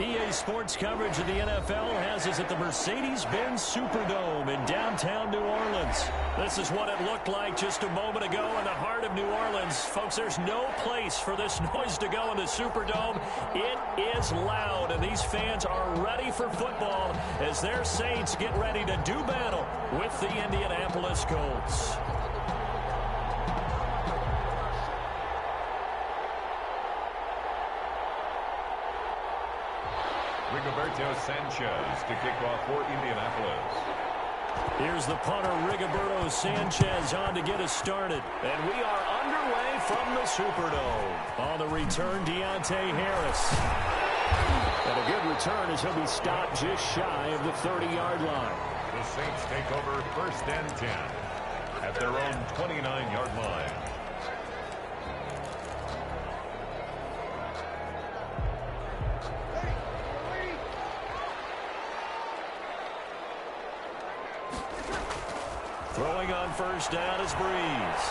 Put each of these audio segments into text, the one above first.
EA Sports coverage of the NFL has us at the Mercedes-Benz Superdome in downtown New Orleans. This is what it looked like just a moment ago in the heart of New Orleans. Folks, there's no place for this noise to go in the Superdome. It is loud, and these fans are ready for football as their Saints get ready to do battle with the Indianapolis Colts. Rigoberto Sanchez to kick off for Indianapolis. Here's the punter, Rigoberto Sanchez, on to get us started. And we are underway from the Superdome. On the return, Deontay Harris. And a good return as he'll be stopped just shy of the 30-yard line. The Saints take over 1st and 10 at their own 29-yard line. Throwing on 1st down is Breeze.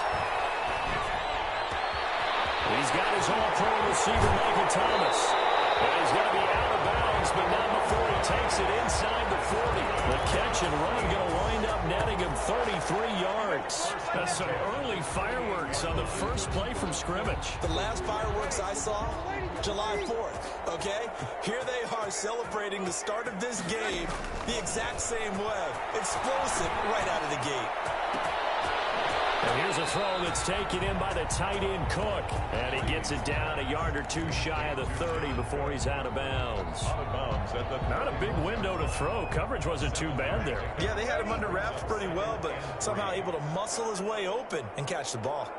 He's got his all-pro receiver, Michael Thomas. And he's going to be out of bounds, but not before he takes it inside the 40. The catch and run going to wind up netting him 33 yards. That's some early fireworks on the first play from scrimmage. The last fireworks I saw, July 4th, okay? Here they are celebrating the start of this game the exact same way. Explosive right out of the gate. And here's a throw that's taken in by the tight end Cook. And he gets it down a yard or two shy of the 30 before he's out of bounds. Out of bounds at the... Not a big window to throw. Coverage wasn't too bad there. Yeah, they had him under wraps pretty well, but somehow able to muscle his way open and catch the ball.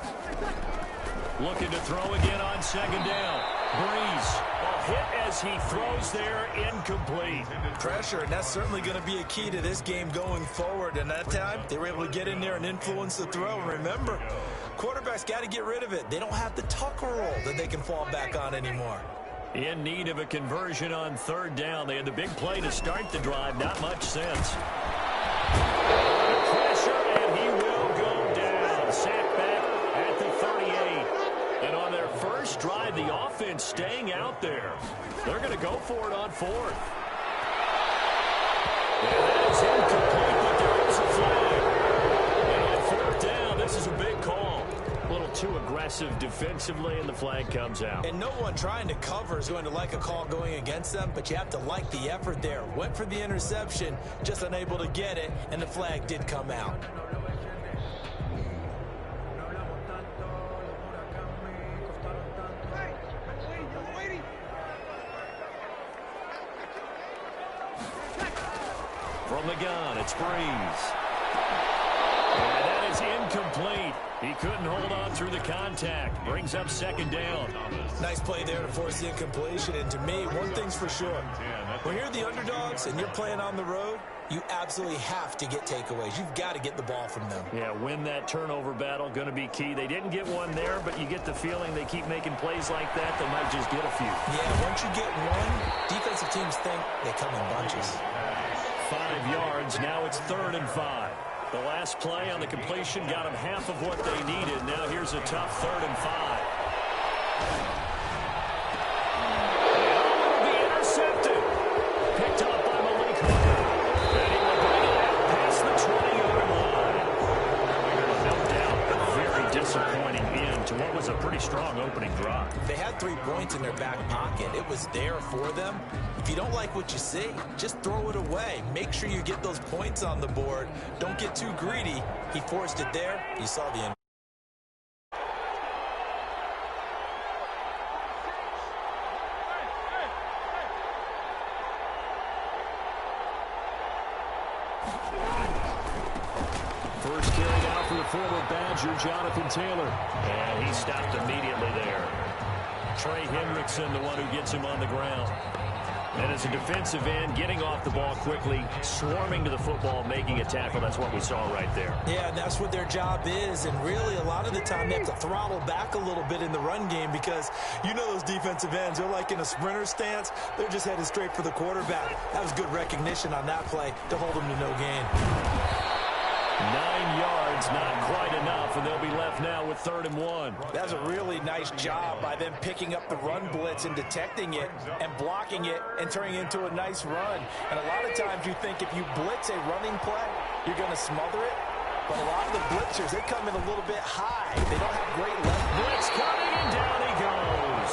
Looking to throw again on 2nd down. Breeze. A hit as he throws there, incomplete. Pressure, and that's certainly going to be a key to this game going forward. And that time, they were able to get in there and influence the throw. And remember, quarterbacks got to get rid of it. They don't have the tucker roll that they can fall back on anymore. In need of a conversion on 3rd down. They had the big play to start the drive. Not much sense. Pressure, and he will go down. Sack back at the 38. And on their first drive, the offense staying out there. They're going to go for it on 4th. And that is incomplete, but there is a flag. And on 4th down, this is a big call. A little too aggressive defensively, and the flag comes out. And no one trying to cover is going to like a call going against them, but you have to like the effort there. Went for the interception, just unable to get it, and the flag did come out. From the gun, it's Breeze. And that is incomplete. He couldn't hold on through the contact. Brings up 2nd down. Nice play there to force the incompletion. And to me, one thing's for sure. When you're the underdogs and you're playing on the road, you absolutely have to get takeaways. You've got to get the ball from them. Yeah, win that turnover battle, going to be key. They didn't get one there, but you get the feeling they keep making plays like that, they might just get a few. Yeah, once you get one, defensive teams think they come in bunches. 5 yards, now it's 3rd and 5. The last play on the completion got them half of what they needed. Now here's a tough 3rd and 5. Be intercepted. Picked up by Malik Hooker. And he will bring it out past the 20-yard line. No doubt a very disappointing end to what was a pretty strong opening drive. They had 3 points in their back pocket. It was there for them. If you don't like what you see, just throw it away. Make sure you get those points on the board. Don't get too greedy. He forced it there. You saw the end. First carry out for the former Badger, Jonathan Taylor. And he stopped immediately there. Trey Hendrickson, the one who gets him on the ground. And as a defensive end, getting off the ball quickly, swarming to the football, making a tackle. That's what we saw right there. Yeah, and that's what their job is. And really, a lot of the time, they have to throttle back a little bit in the run game because you know those defensive ends, they're like in a sprinter stance. They're just headed straight for the quarterback. That was good recognition on that play to hold them to no gain. 9 yards, not quite enough, and they'll be left now with 3rd and 1. That's a really nice job by them picking up the run blitz and detecting it and blocking it and turning it into a nice run. And a lot of times you think if you blitz a running play, you're going to smother it. But a lot of the blitzers, they come in a little bit high. They don't have great left. Blitz coming, and down he goes.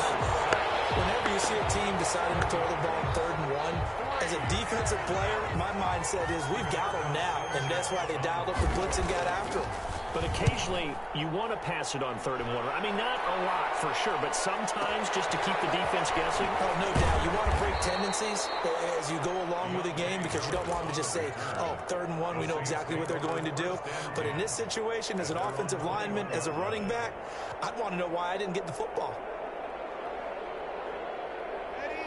Whenever you see a team deciding to throw the ball on 3rd and 1, as a defensive player, my mindset is we've got them now, and that's why they dialed up the blitz and got after them. But occasionally, you want to pass it on 3rd and 1. I mean, not a lot for sure, but sometimes just to keep the defense guessing. Oh, no doubt. You want to break tendencies as you go along with the game because you don't want them to just say, oh, 3rd and 1, we know exactly what they're going to do. But in this situation, as an offensive lineman, as a running back, I'd want to know why I didn't get the football.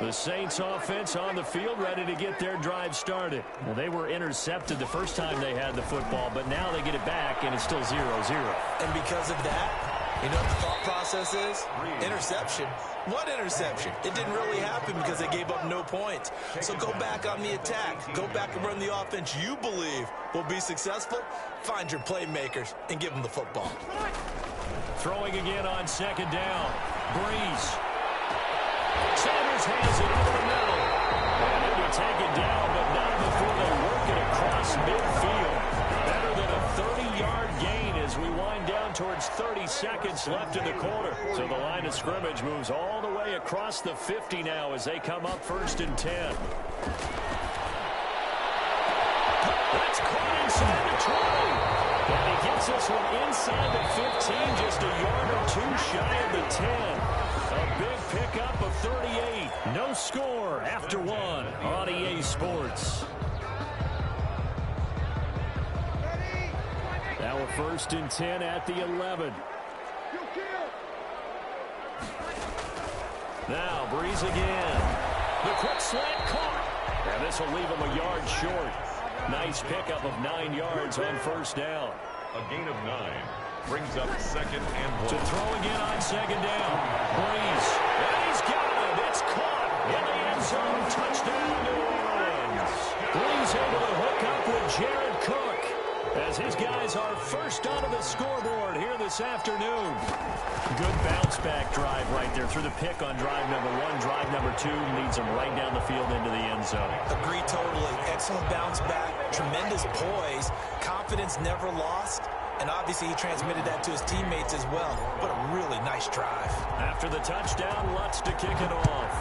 The Saints offense on the field, ready to get their drive started. Well, they were intercepted the first time they had the football, but now they get it back, and it's still 0-0. And because of that, you know what the thought process is? Interception. What interception? It didn't really happen because they gave up no points. So go back on the attack. Go back and run the offense you believe will be successful. Find your playmakers and give them the football. Throwing again on 2nd down. Breeze. Sanders has it over the middle. And he'll be taken down, but not before they work it across midfield. Better than a 30-yard gain as we wind down towards 30 seconds left in the quarter. So the line of scrimmage moves all the way across the 50 now as they come up 1st and 10. That's caught inside the 20. And he gets this one inside the 15, just a yard or two shy of the 10. A big pickup of 38. No score after 1 on EA Sports. Now a 1st and 10 at the 11. Now Breeze again. The quick slant caught. And this will leave him a yard short. Nice pickup of 9 yards on 1st down. A gain of 9. Brings up 2nd and 1. To throw again on 2nd down. Breeze. And he's got it. It's caught in the end zone. Touchdown, New Orleans. Breeze able to hook up with Jared Cook as his guys are first onto the scoreboard here this afternoon. Good bounce back drive right there through the pick on drive number 1. Drive number 2 leads them right down the field into the end zone. Agree totally. Excellent bounce back. Tremendous poise. Confidence never lost. And obviously he transmitted that to his teammates as well. What a really nice drive. After the touchdown, Lutz to kick it off.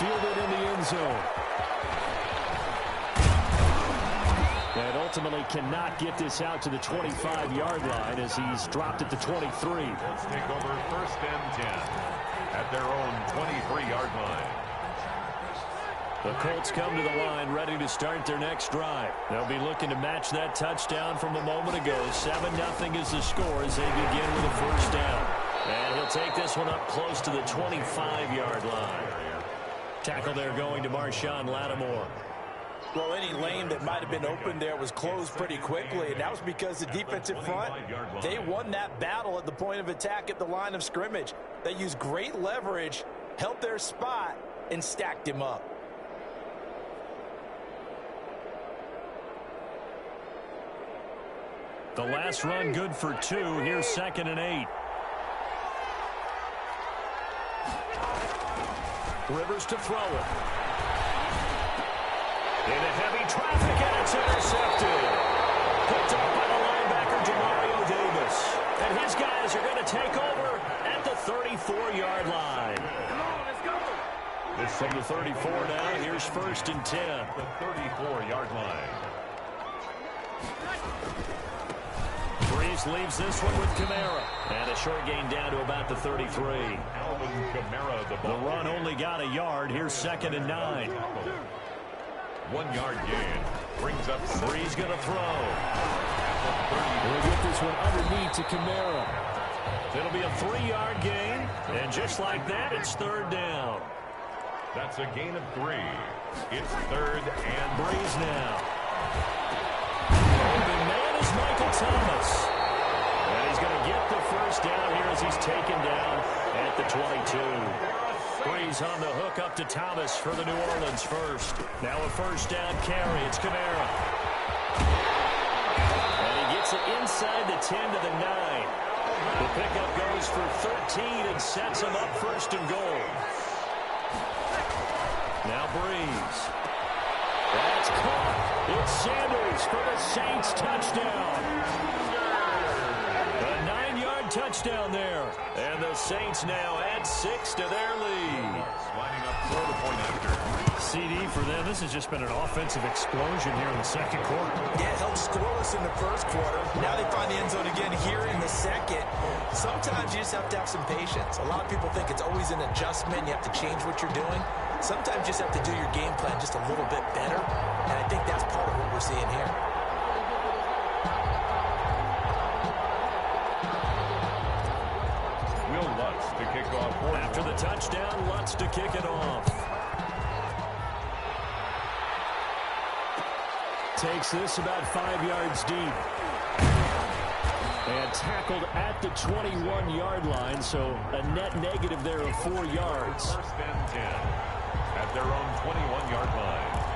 Fielded in the end zone. And ultimately cannot get this out to the 25-yard line as he's dropped at the 23. Let's take over 1st and 10 at their own 23-yard line. The Colts come to the line ready to start their next drive. They'll be looking to match that touchdown from a moment ago. 7-0 is the score as they begin with a 1st down. And he'll take this one up close to the 25-yard line. Tackle there going to Marshawn Lattimore. Well, any lane that might have been open there was closed pretty quickly, and that was because the defensive front, they won that battle at the point of attack at the line of scrimmage. They used great leverage, held their spot, and stacked him up. The last run good for 2. Here's 2nd and 8. Rivers to throw it. Into heavy traffic, and it's intercepted. Picked up by the linebacker, Demario Davis. And his guys are going to take over at the 34-yard line. From the 34 now, here's 1st and 10. The 34-yard line. Breeze leaves this one with Kamara. And a short gain down to about the 33. Alvin Kamara, the run only got a yard. Here's 2nd and 9. 1-yard gain. Brings up Breeze going to throw. We'll get this one underneath to Kamara. It'll be a 3-yard gain. And just like that, it's 3rd down. That's a gain of 3. It's 3rd and Breeze now. The man is Michael Thomas. And he's going to get the 1st down here as he's taken down at the 22. Breeze on the hook up to Thomas for the New Orleans first. Now a first down carry. It's Kamara. And he gets it inside the 10 to the 9. The pickup goes for 13 and sets him up first and goal. Now Breeze. That's caught. It's Sanders for the Saints touchdown. A 9-yard touchdown there. And the Saints now add 6 to their lead. Lining up for the point after. CD for them. This has just been an offensive explosion here in the second quarter. Yeah, held scoreless in the first quarter. Now they find the end zone again here in the second. Sometimes you just have to have some patience. A lot of people think it's always an adjustment. You have to change what you're doing. Sometimes you just have to do your game plan just a little bit better. And I think that's part of what we're seeing here. Will Lutz to kick off. After the touchdown, Lutz to kick it off. Takes this about 5 yards deep. And tackled at the 21-yard line, so a net negative there of 4 yards. First and 10 at their own 21-yard line.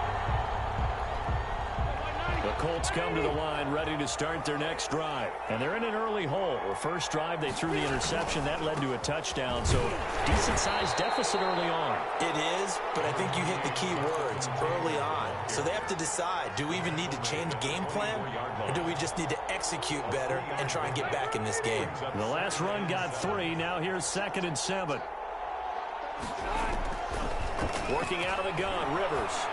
The Colts come to the line ready to start their next drive. And they're in an early hole. The first drive, they threw the interception. That led to a touchdown. So decent-sized deficit early on. It is, but I think you hit the key words early on. So they have to decide, do we even need to change game plan? Or do we just need to execute better and try and get back in this game? The last run got 3. Now here's 2nd and 7. Working out of the gun, Rivers.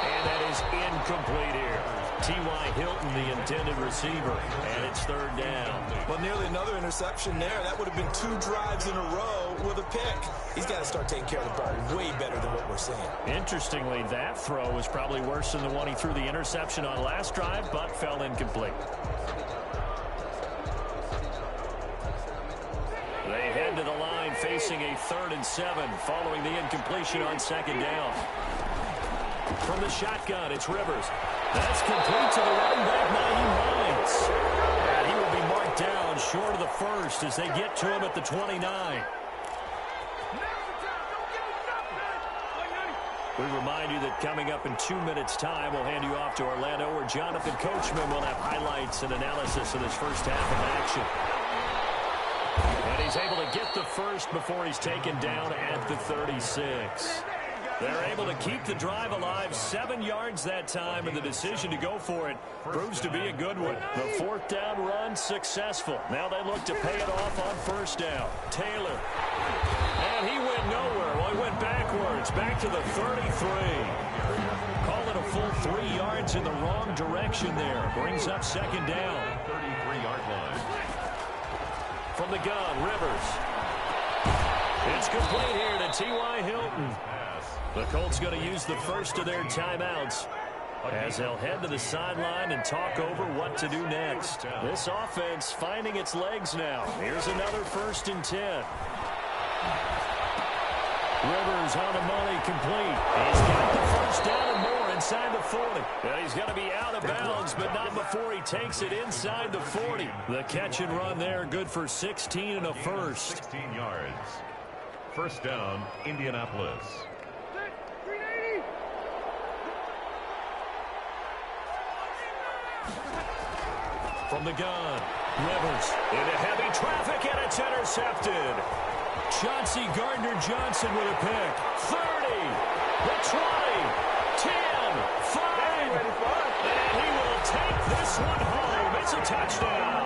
And that is incomplete here. T.Y. Hilton, the intended receiver, and it's 3rd down. Well, nearly another interception there. That would have been 2 drives in a row with a pick. He's got to start taking care of the ball way better than what we're seeing. Interestingly, that throw was probably worse than the one he threw the interception on last drive, but fell incomplete. They head to the line facing a 3rd and 7 following the incompletion on 2nd down. From the shotgun, it's Rivers. That's complete to the running back, Nyheim Hines. And he will be marked down short of the first as they get to him at the 29. We remind you that coming up in 2 minutes' time, we'll hand you off to Orlando, where Jonathan Coachman will have highlights and analysis of this first half of action. And he's able to get the first before he's taken down at the 36. They're able to keep the drive alive, 7 yards that time, and the decision to go for it proves to be a good one. The 4th down run successful. Now they look to pay it off on 1st down. Taylor. And he went nowhere. Well, he went backwards, back to the 33. Call it a full 3 yards in the wrong direction there. Brings up 2nd down. 33-yard line. From the gun, Rivers. It's complete here to T.Y. Hilton. The Colts going to use the first of their timeouts as they'll head to the sideline and talk over what to do next. This offense finding its legs now. Here's another 1st and 10. Rivers on the money, complete. He's got the first down and more inside the 40. And he's going to be out of bounds, but not before he takes it inside the 40. The catch and run there, good for 16 and a first. 16 yards. First down, Indianapolis. From the gun, Rivers into heavy traffic, and it's intercepted. Chauncey Gardner-Johnson with a pick. 30, the 20, 10, 5, and he will take this one home. It's a touchdown.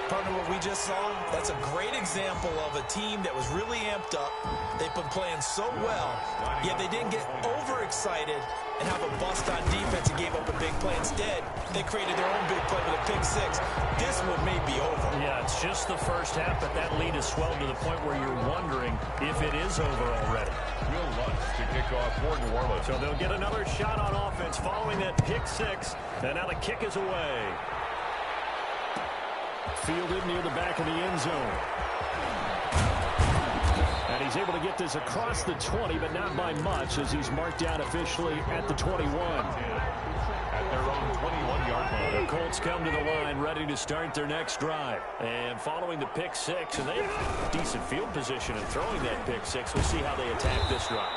Partner, what we just saw, that's a great example of a team that was really amped up. They've been playing so well, yet they didn't get overexcited and have a bust on defense and gave up a big play. Instead, they created their own big play with a pick 6. This one may be over. Yeah, it's just the first half, but that lead has swelled to the point where you're wondering if it is over already. Will Lutz to kick off for New Orleans. So they'll get another shot on offense following that pick 6, and now the kick is away. Fielded near the back of the end zone. And he's able to get this across the 20, but not by much, as he's marked down officially at the 21. At their own 21-yard line. The Colts come to the line ready to start their next drive. And following the pick six, and they have decent field position in throwing that pick six. We'll see how they attack this drive.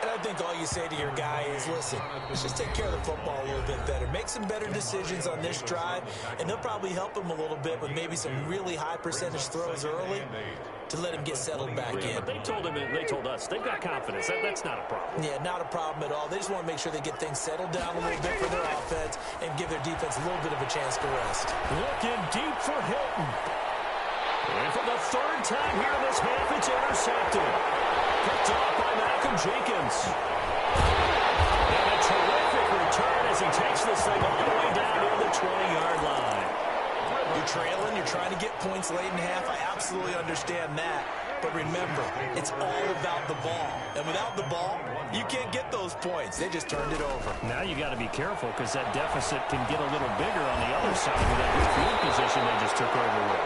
And I think all you say to your guy is, listen, let's just take care of the football a little bit better. Make some better decisions on this drive, and they'll probably help him a little bit with maybe some really high percentage throws early to let him get settled back in. But they told us, they've got confidence. That's not a problem. Yeah, not a problem at all. They just want to make sure they get things settled down a little bit for their offense and give their defense a little bit of a chance to rest. Looking deep for Hilton. And for the third time here in this half, it's intercepted. Picked off by Malcolm Jenkins. And a terrific return as he takes this thing all the way down near the 20-yard line. You're trailing, you're trying to get points late in half. I absolutely understand that. But remember, it's all about the ball. And without the ball, you can't get those points. They just turned it over. Now you got to be careful because that deficit can get a little bigger on the other side with that good field position they just took over with.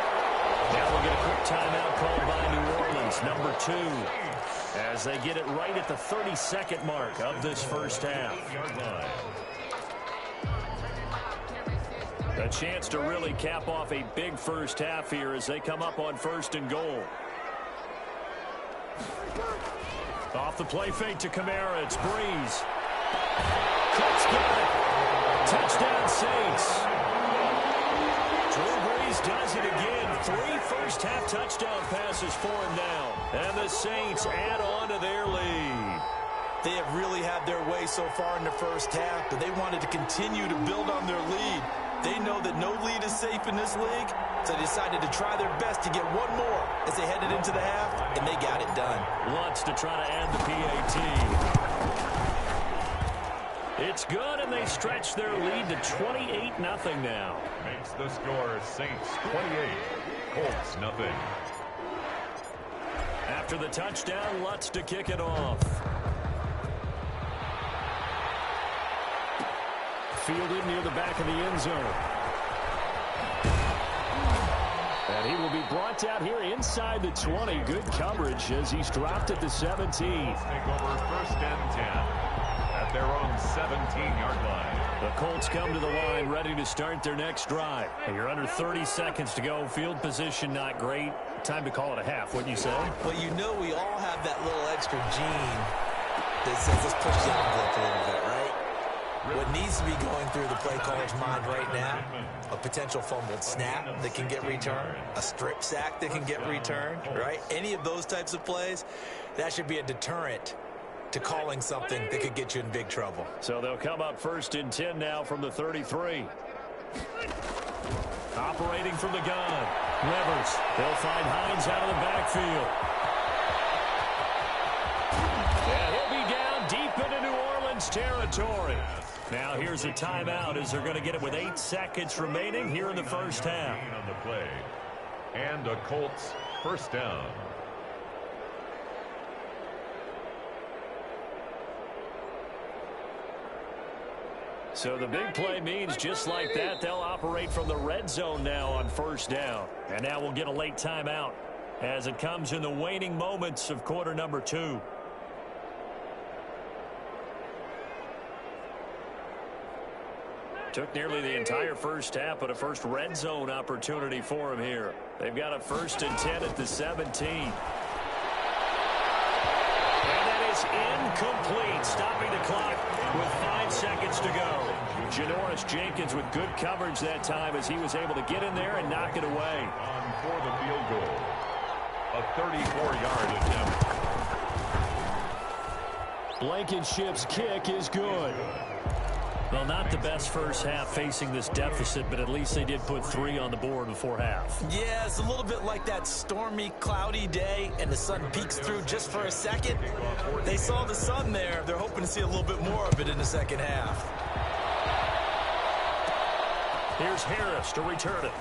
Now we'll get a quick timeout called by New Orleans, number 2, as they get it right at the 32nd mark of this first half. A chance to really cap off a big first half here as they come up on 1st and goal. Off the play fake to Kamara, it's Breeze. Cook's got it. Touchdown Saints. Drew Brees does it again. 3 first-half touchdown passes for him now. And the Saints add on to their lead. They have really had their way so far in the first half, but they wanted to continue to build on their lead. They know that no lead is safe in this league, so they decided to try their best to get one more as they headed into the half, and they got it done. Wants to try to add the PAT. It's good, and they stretch their lead to 28-0 now. Makes the score Saints 28, Colts nothing. After the touchdown, Lutz to kick it off. Fielded near the back of the end zone. And he will be brought out here inside the 20. Good coverage as he's dropped at the 17. Take over 1st and 10 at their own 17-yard line. The Colts come to the line ready to start their next drive. And you're under 30 seconds to go. Field position not great. Time to call it a half, wouldn't you say? Well, you know we all have that little extra gene that says let's push the envelope a little bit, right? What needs to be going through the play caller's mind right now, a potential fumbled snap that can get returned, a strip sack that can get returned, right? Any of those types of plays, that should be a deterrent to calling something that could get you in big trouble. So they'll come up 1st and 10 now from the 33. Operating from the gun. Rivers. They'll find Hines out of the backfield. And he'll be down deep into New Orleans territory. Now here's a timeout as they're going to get it with 8 seconds remaining here in the first half. On the play. And a Colts first down. So the big play means just like that, they'll operate from the red zone now on 1st down. And now we'll get a late timeout as it comes in the waning moments of quarter number 2. Took nearly the entire first half, but a first red zone opportunity for him here. They've got a 1st and 10 at the 17. And that is incomplete, stopping the clock with 5 seconds to go. Janoris Jenkins with good coverage that time as he was able to get in there and knock it away. On for the field goal. A 34-yard attempt. Blankenship's kick is good. Well, not the best first half facing this deficit, but at least they did put 3 on the board before half. Yeah, it's a little bit like that stormy, cloudy day, and the sun peeks through just for a second. They saw the sun there. They're hoping to see a little bit more of it in the second half. Here's Harris to return it.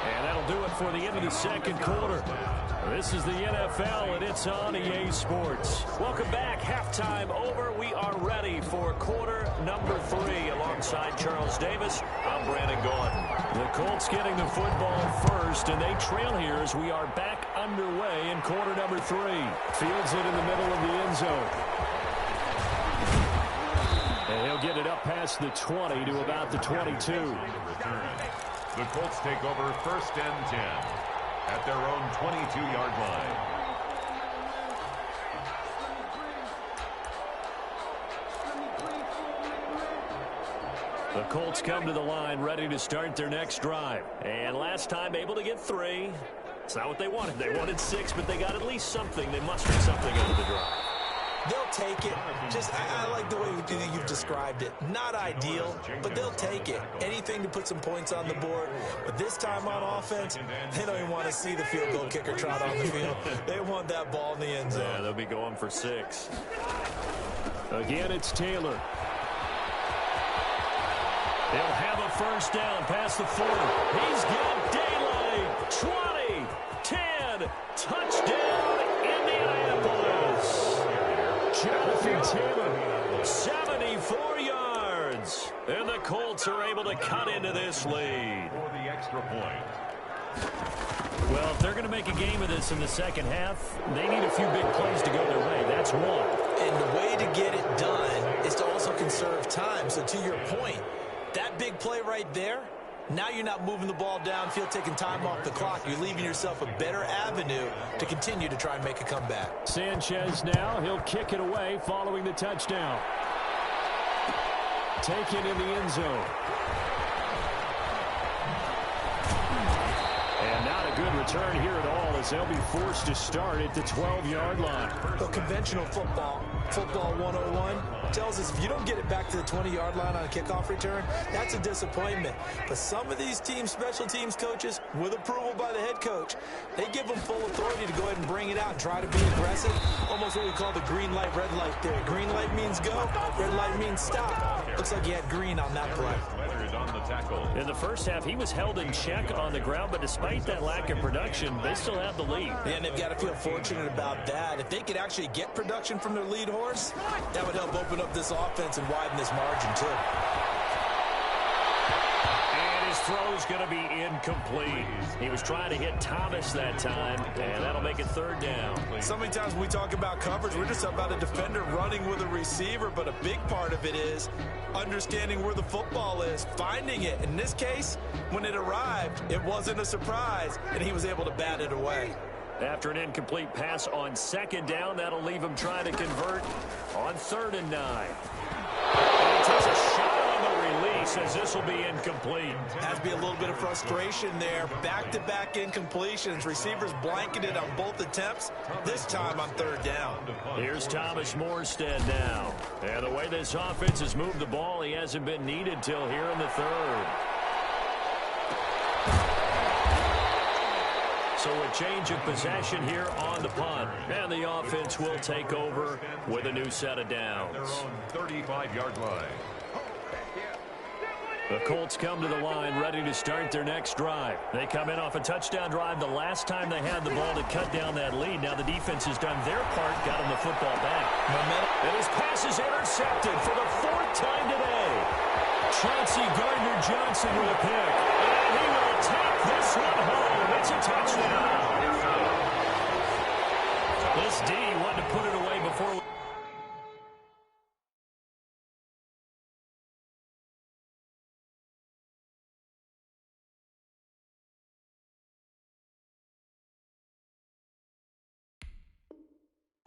And that'll do it for the end of the second quarter. This is the NFL, and it's on EA Sports. Welcome back. Halftime over. We are ready for quarter number 3. Alongside Charles Davis, I'm Brandon Gordon. The Colts getting the football first, and they trail here as we are back underway in quarter number 3. Fields it in the middle of the end zone. And he'll They'll get it up past the 20 to about the 22. The Colts take over 1st and 10 at their own 22-yard line. The Colts come to the line ready to start their next drive. And last time able to get 3. It's not what they wanted. They wanted 6, but they got at least something. They mustered something out of the drive. They'll take it. I like the way you've described it. Not ideal, but they'll take it. Anything to put some points on the board. But this time on offense, they don't even want to see the field goal kicker trot on the field. They want that ball in the end zone. Yeah, they'll be going for 6. Again, it's Taylor. They'll have a first down past the 40. He's got daylight. 20, 10, touchdown, Indianapolis. Jonathan Taylor, 74 yards. And the Colts are able to cut into this lead. For the extra point. Well, if they're going to make a game of this in the second half, they need a few big plays to go their way. That's one. And the way to get it done is to also conserve time. So to your point, that big play right there, now you're not moving the ball downfield, taking time off the clock. You're leaving yourself a better avenue to continue to try and make a comeback. Sanchez now, he'll kick it away following the touchdown. Taken in the end zone. And not a good return here at all as they'll be forced to start at the 12-yard line. So conventional football 101, tells us if you don't get it back to the 20-yard line on a kickoff return, that's a disappointment. But some of these teams, special teams coaches, with approval by the head coach, they give them full authority to go ahead and bring it out and try to be aggressive. Almost what we call the green light, red light theory. Green light means go, red light means stop. Looks like he had green on that play. In the first half, he was held in check on the ground, but despite that lack of production, they still have the lead. And they've got to feel fortunate about that. If they could actually get production from their lead horse, that would help open up this offense and widen this margin, too. And his throw's going to be incomplete. He was trying to hit Thomas that time, and that'll make it third down. So many times when we talk about coverage, we're just about a defender running with a receiver, but a big part of it is understanding where the football is, finding it. In this case, when it arrived, it wasn't a surprise, and he was able to bat it away. After an incomplete pass on second down, that'll leave him trying to convert on 3rd and 9. And he takes a shot on the release as this will be incomplete. Has to be a little bit of frustration there. Back-to-back incompletions. Receivers blanketed on both attempts, this time on 3rd down. Here's Thomas Morstead now. And the way this offense has moved the ball, he hasn't been needed till here in the 3rd. So a change of possession here on the punt. And the offense will take over with a new set of downs. Their own 35-yard line. The Colts come to the line ready to start their next drive. They come in off a touchdown drive the last time they had the ball to cut down that lead. Now the defense has done their part, got them the football back. And his pass is intercepted for the 4th time today. Chauncey Gardner-Johnson with a pick. And he will take this one home. It's a touchdown. This D wanted to put it away before.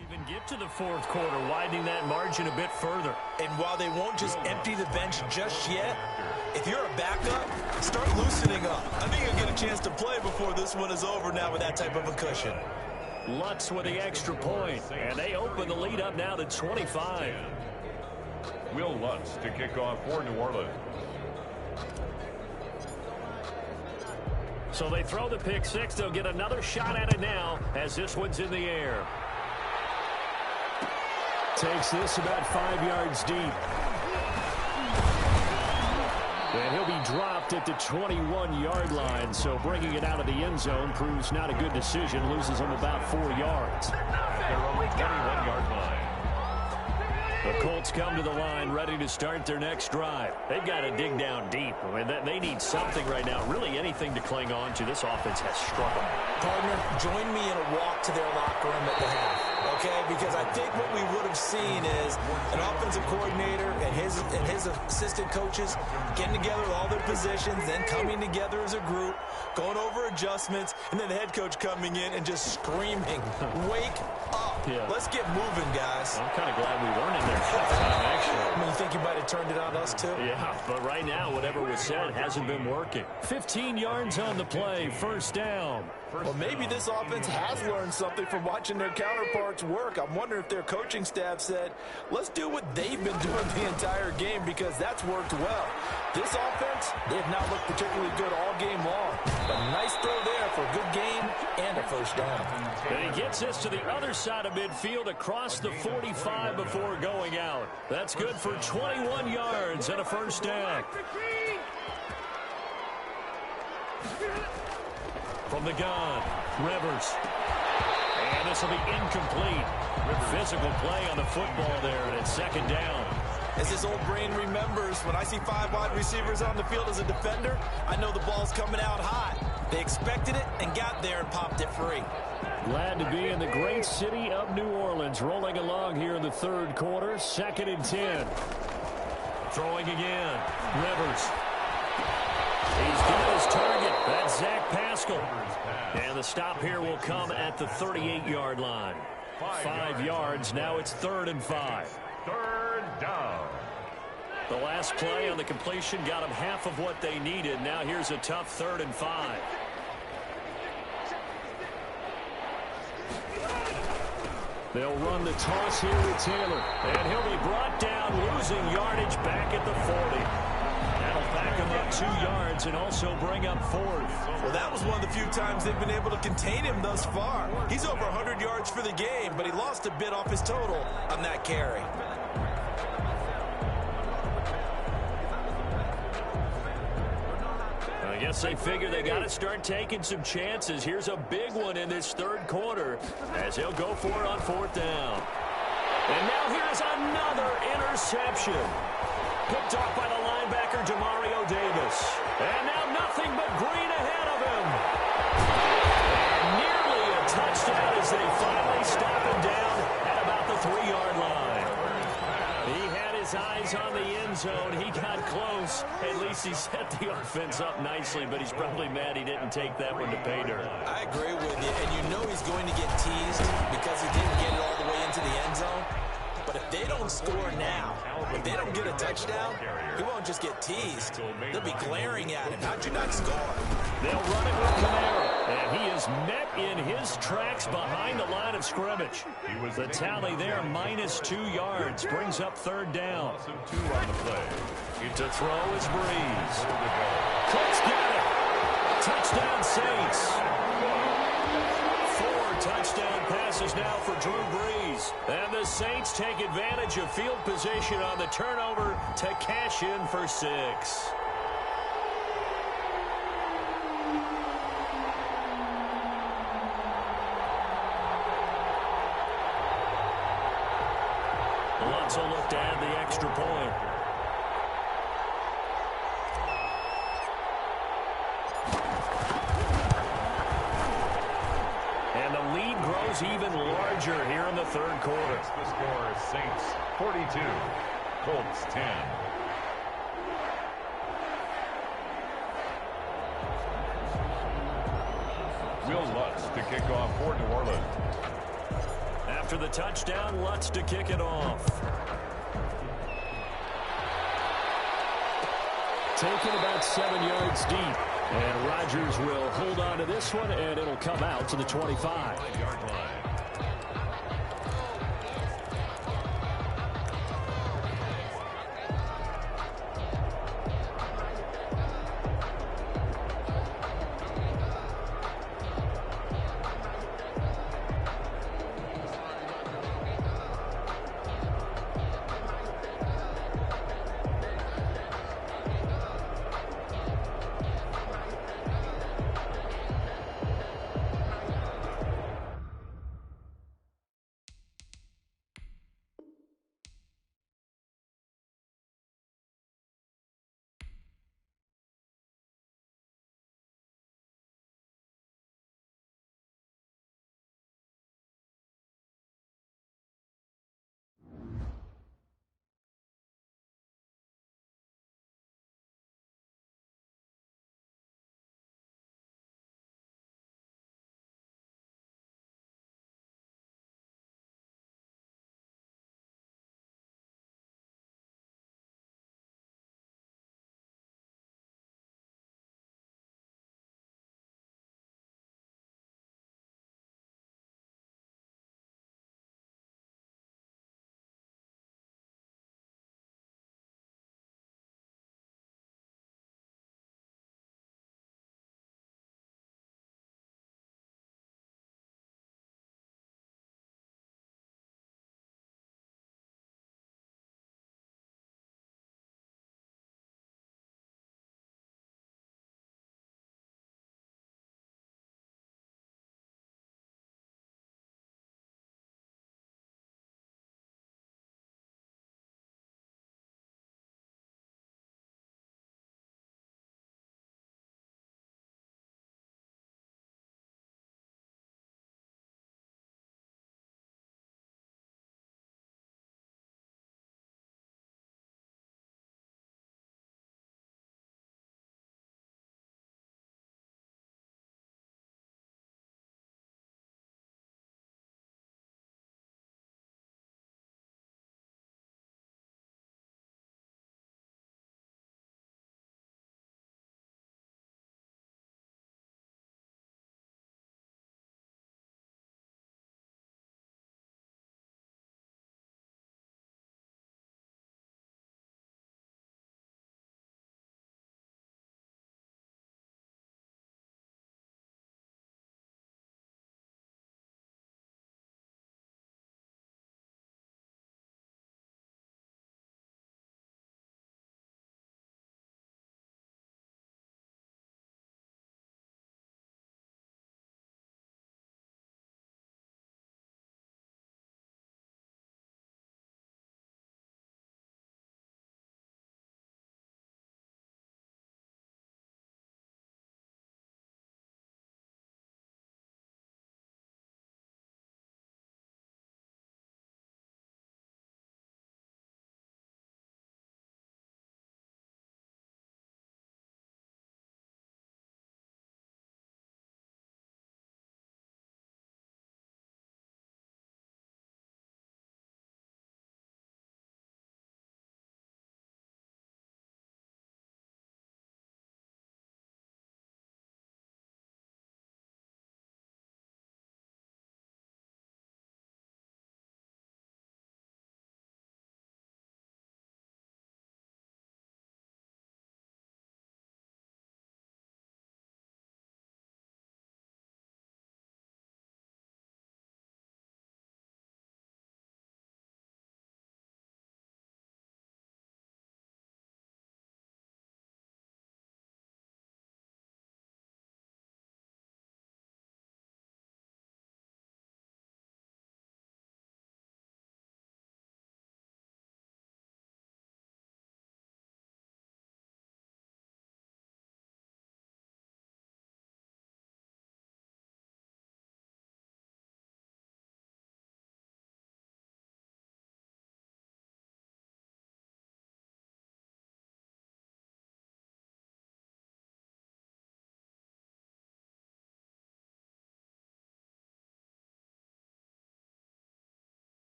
Even get to the 4th quarter, widening that margin a bit further. And while they won't just empty the bench just yet, if you're a backup, start loosening up. I think you'll get a chance to play before this one is over now with that type of a cushion. Lutz with the extra point, and they open the lead up now to 25. Will Lutz to kick off for New Orleans. So they throw the pick 6. They'll get another shot at it now as this one's in the air. Takes this about 5 yards deep. And he'll be dropped at the 21-yard line, so bringing it out of the end zone proves not a good decision. Loses him about 4 yards. Their own 21-yard line. The Colts come to the line ready to start their next drive. They've got to dig down deep. I mean, they need something right now, really anything to cling on to. This offense has struggled. Partner, join me in a walk to their locker room at the half. okay? Because I think what we would have seen is an offensive coordinator and his assistant coaches getting together with all their positions, then coming together as a group, going over adjustments, and then the head coach coming in and just screaming, wake up. Yeah. Let's get moving, guys. I'm kind of glad we weren't in there halftime, actually. I mean, you think you might have turned it on us, too? Yeah, but right now, whatever was said hasn't been working. 15 yards on the play, first down. Well, maybe this offense has learned something from watching their counterparts work. I'm wondering if their coaching staff said, let's do what they've been doing the entire game, because that's worked well. This offense, they have not looked particularly good all game long. But nice throw there for a good game and a first down. And he gets this to the other side of midfield across the 45 before going out. That's good for 21 yards and a first down. From the gun, Rivers. And this will be incomplete. Physical play on the football there, and it's second down. As his old brain remembers, when I see 5 wide receivers on the field as a defender, I know the ball's coming out hot. They expected it and got there and popped it free. Glad to be in the great city of New Orleans, rolling along here in the third quarter, 2nd and 10. Throwing again, Rivers. He's got his target. That's Zach Pascal. And the stop here will come at the 38-yard line. 5 yards. Now it's 3rd and 5. Third down. The last play on the completion got them half of what they needed. Now here's a tough 3rd and 5. They'll run the toss here with Taylor. And he'll be brought down, losing yardage back at the 40. That'll back him up 2 yards and also bring up 4th. Well, that was one of the few times they've been able to contain him thus far. He's over 100 yards for the game, but he lost a bit off his total on that carry. I guess they figure they got to start taking some chances. Here's a big one in this third quarter as he'll go for it on 4th down. And now here's another interception. Picked off by the linebacker, Demario Davis. And now nothing but green ahead of him. And nearly a touchdown as they finally stop him down at about the 3-yard line. He had his eyes on the end zone. He got close. At least he set the offense up nicely, but he's probably mad he didn't take that one to pay dirt. I agree with you, and you know he's going to get teased because he didn't get it all the way into the end zone. But if they don't score now, if they don't get a touchdown, he won't just get teased. They'll be glaring at him. How'd you not score? They'll run it with Kamara, and he is met in his tracks behind the line of scrimmage. The tally there, -2 yards, brings up 3rd down. To throw is Breeze. Cook's got it. Touchdown Saints. 4 touchdown passes now for Drew Brees. And the Saints take advantage of field position on the turnover to cash in for 6. Lutz will look to add the extra point. And the lead grows even larger here in the third quarter. The score is Saints 42, Colts 10. Will Lutz to kick off for New Orleans. After the touchdown, Lutz to kick it off. Taken about 7 yards deep. And Rodgers will hold on to this one, and it'll come out to the 25. 5-yard line.